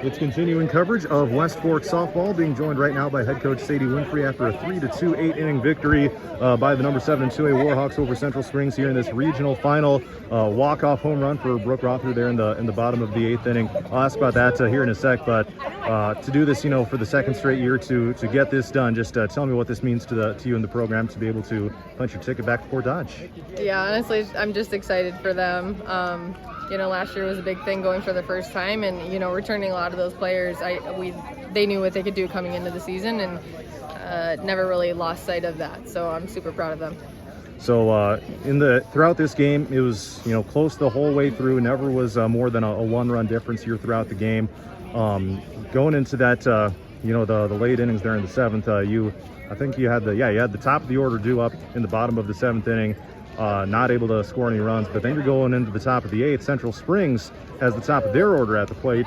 It's continuing coverage of West Fork softball, being joined right now by head coach Sadie Winfrey after a 3-2 8-inning victory by the number 7 2A Warhawks over Central Springs here in this regional final. Walk-off home run for Brooke Rother there in the bottom of the 8th inning. I'll ask about that here in a sec, but to do this, for the second straight year, to get this done, just tell me what this means to you and the program to be able to punch your ticket back to Fort Dodge. Yeah, honestly, I'm just excited for them. Last year was a big thing going for the first time, and returning a lot of those players, they knew what they could do coming into the season, and never really lost sight of that. So I'm super proud of them. So throughout this game, it was close the whole way through. Never was more than a one-run difference here throughout the game. Going into that, the late innings there in the 7th, I think you had the top of the order due up in the bottom of the 7th inning. Not able to score any runs, but then you're going into the top of the 8th. Central Springs has the top of their order at the plate.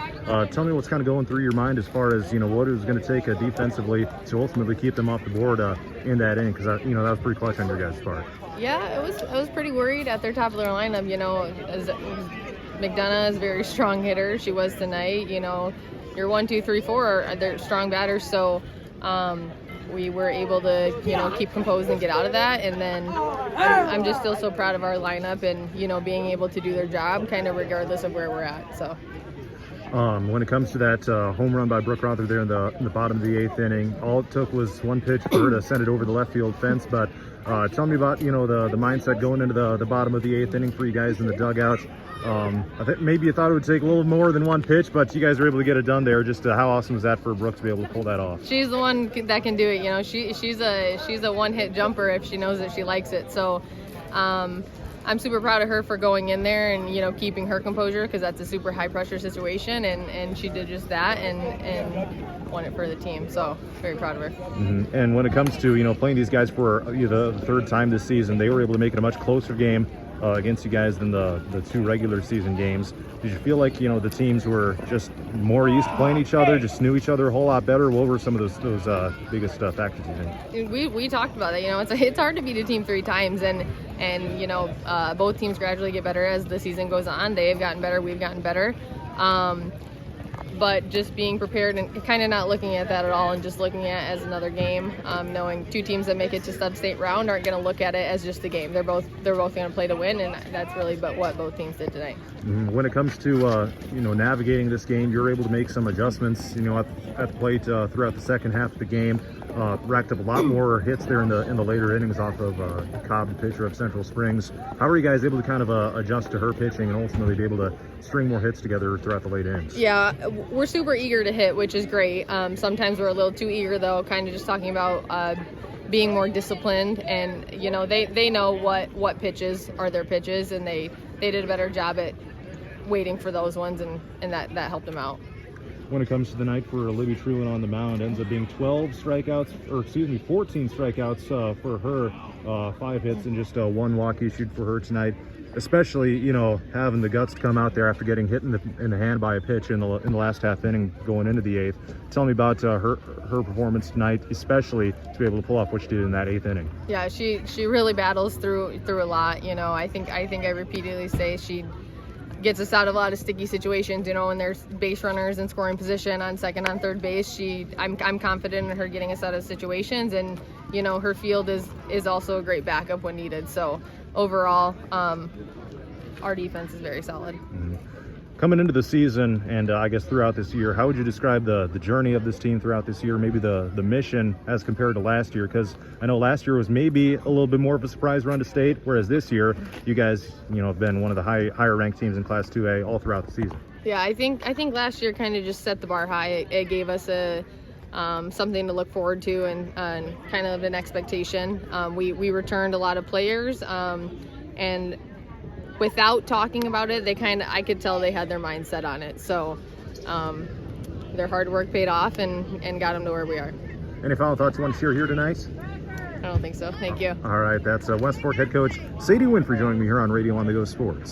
Tell me what's kind of going through your mind as far as what it was going to take defensively to ultimately keep them off the board in that inning, because that was pretty clutch on your guys' part. Yeah, I was pretty worried at their top of their lineup. As McDonough is a very strong hitter. She was tonight. Your 1, 2, 3, 4 they're strong batters, so. We were able to, keep composed and get out of that. And then I'm just still so proud of our lineup and, being able to do their job kind of regardless of where we're at. So. When it comes to that home run by Brooke Rother there in the bottom of the 8th inning, all it took was one pitch for her to send it over the left field fence. But tell me about, the mindset going into the bottom of the 8th inning for you guys in the dugout. I think maybe you thought it would take a little more than one pitch, but you guys were able to get it done there. Just how awesome was that for Brooke to be able to pull that off? She's the one that can do it. She's a one-hit jumper if she knows that she likes it. So I'm super proud of her for going in there and keeping her composure, because that's a super high-pressure situation, and she did just that and won it for the team. So very proud of her. Mm-hmm. And when it comes to playing these guys for the third time this season, they were able to make it a much closer game against you guys than the 2 regular season games. Did you feel like the teams were just more used to playing each other, just knew each other a whole lot better? What were some of those biggest factors you think? We talked about that. It's hard to beat a team 3 times, and both teams gradually get better as the season goes on. They've gotten better, we've gotten better. But just being prepared and kind of not looking at that at all and just looking at it as another game, knowing 2 teams that make it to sub-state round aren't going to look at it as just a game. They're both going to play to win, and that's really what both teams did tonight. When it comes to navigating this game, you're able to make some adjustments at the plate throughout the second half of the game. Racked up a lot more hits there in the later innings off of Cobb, the pitcher of Central Springs. How are you guys able to kind of adjust to her pitching and ultimately be able to string more hits together throughout the late innings? Yeah, we're super eager to hit, which is great. Sometimes we're a little too eager, though, kind of just talking about being more disciplined, and they know what pitches are their pitches, and they did a better job at waiting for those ones, and that helped them out. When it comes to the night for Libby Truin on the mound, ends up being 14 strikeouts for her, 5 hits and just 1 walk issued for her tonight. Especially, having the guts to come out there after getting hit in the hand by a pitch in the last half inning going into the 8th. Tell me about her performance tonight, especially to be able to pull off what she did in that 8th inning. Yeah, she really battles through a lot. I think I repeatedly say she gets us out of a lot of sticky situations, when there's base runners in scoring position on second, on third base. I'm confident in her getting us out of situations, and her field is also a great backup when needed. So overall, our defense is very solid. Mm-hmm. Coming into the season, and I guess throughout this year, how would you describe the journey of this team throughout this year, maybe the mission as compared to last year? Because I know last year was maybe a little bit more of a surprise run to state, whereas this year you guys have been one of the higher ranked teams in Class 2A all throughout the season. Yeah, I think last year kind of just set the bar high. It gave us something to look forward to and kind of an expectation. We returned a lot of players, and without talking about it, I could tell they had their mind set on it. So their hard work paid off and got them to where we are. Any final thoughts you want to share here tonight? I don't think so. Thank you. All right, that's West Fork head coach Sadie Winfrey joining me here on Radio on the Go Sports.